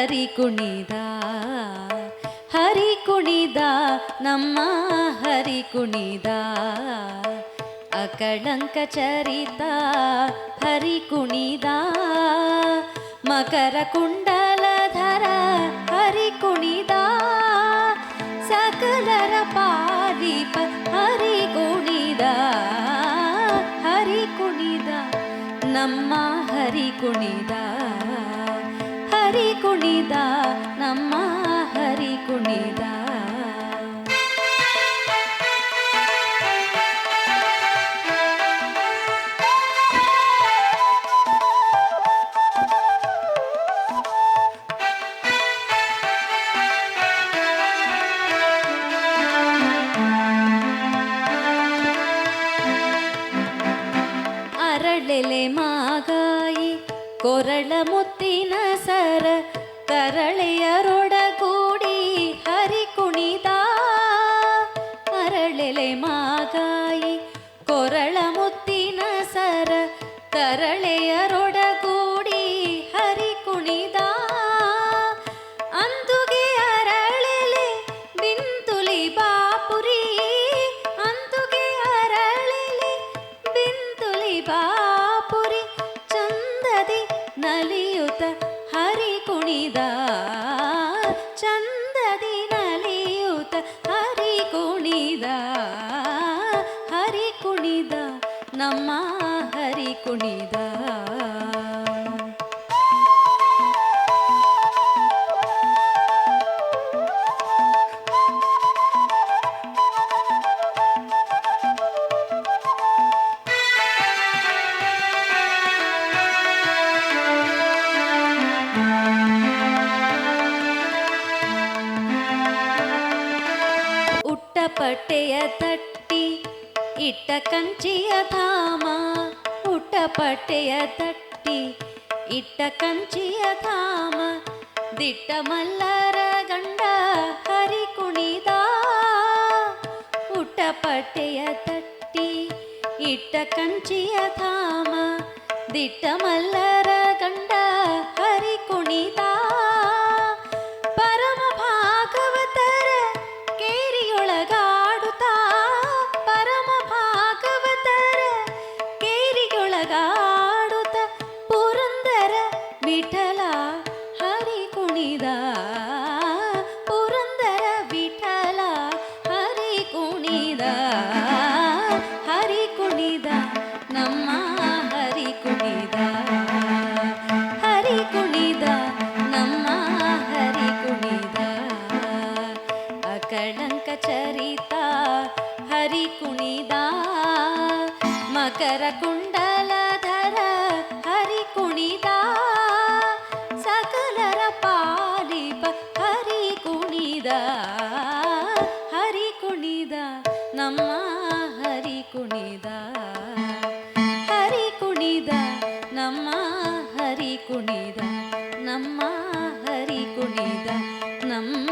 ಹರಿ ಕುಣಿದ ಹರಿ ಕುಣಿದ ನಮ್ಮ ಹರಿ ಕುಣಿದ ಅಕಳಂಕ ಚರಿತ ಹರಿ ಕುಣಿದ ಮಕರ ಕುಂಡಲಧರ ಹರಿ ಕುಣಿದ ಸಕಲರ ಪಾಲಿಪ ಹರಿ ಕುಣಿದ ಹರಿ ಕುಣಿದ ನಮ್ಮ ಹರಿ ಕುಣಿದ ಹರಿ ಕುಣಿದ ನಮ್ಮ ಹರಿ ಕುಣಿದ ಅರಳೆಲೆ ಮಾಗಾಯಿ ಕೊರಳ ಮುತ್ತಿನ ಸರ ತರಳೆಯರೊಡಗೂಡಿ ಹರಿ ಕುಣಿದ ಅರಳೆಲೆ ಮಾಗಾಯಿ ಕೊರಳ ಮುತ್ತಿನ ಸರ ತರಳೆಯರೊಡಗೂಡಿ ಹರಿ ಕುಣಿದ ಅಂದುಗೆ ಅರಳೆಲೆ ಬಿಂತುಲಿ ಬಾಪುರಿ ಅಂದುಗೆ ಅರಳೆಲೆ ಬಿಂತುಲಿ ಬಾಪುರಿ ಚಂದದಿ ನಲಿಯುತ ಹರಿ ಕುಣಿದ ಚಂದದಿ ನಲಿಯುತ ಹರಿ ಕುಣಿದ ಹರಿ ಕುಣಿದ ನಮ್ಮ ಹರಿ ಕುಣಿದ ಉಟ್ಟಪಟ್ಟೆಯ ತಟ್ಟಿ ಇಟ್ಟ ಕಂಚಿಯ ಧಾಮ ಉಟ್ಟಪಟ್ಟೆಯ ತಟ್ಟಿ ಇಟ್ಟ ಕಂಚಿಯ ಧಾಮ ದಿಟ್ಟ ಮಲ್ಲರ ಗಂಡ ಹರಿ ಕುಣಿದ ಉಟ್ಟಪಟ್ಟೆಯ ತಟ್ಟಿ ಇಟ್ಟ ಕಂಚಿಯ ಧಾಮ ದಿಟ್ಟ ಮಲ್ಲರ ಗಂಡ ಹರಿ ಕುಣಿದ ಪರಮ ಭಾಗವತರ ಕೇರಿಯೊಳಗಾಡುತ್ತಾ ಪರಮ ಭಾಗವತರ ಕೇರಿಯೊಳಗಾಡುತ್ತ ಪುರಂದರ ವಿಠಲ ಹರಿ ಕುಣಿದ ಪುರಂದರ ವಿಠಲ ಹರಿ ಕುಣಿದ ಹರಿ ಕುಣಿದ ನಮ್ಮ ಹರಿ ಕುಣಿದ ಹರಿ ಕುಣಿದ ನಮ್ಮ ಹರಿ ಕುಣಿದ ಅಕಳಂಕ ಚರಿತ ಹರಿ ಕುಣಿದ ಮಕರ ಕುಂಡಲಧರ ಹರಿ ಕುಣಿದ ಸಕಲರ ಪಾಲಿಪ ಹರಿ ಕುಣಿದ ಹರಿ ಕುಣಿದ ನಮ್ಮ ಹರಿ ಕುಣಿದ ಹರಿ ಕುಣಿದ ನಮ್ಮ ಹರಿ ಕುಣಿದ ನಮ್ಮ ಹರಿ ಕುಣಿದ ನಮ್ಮ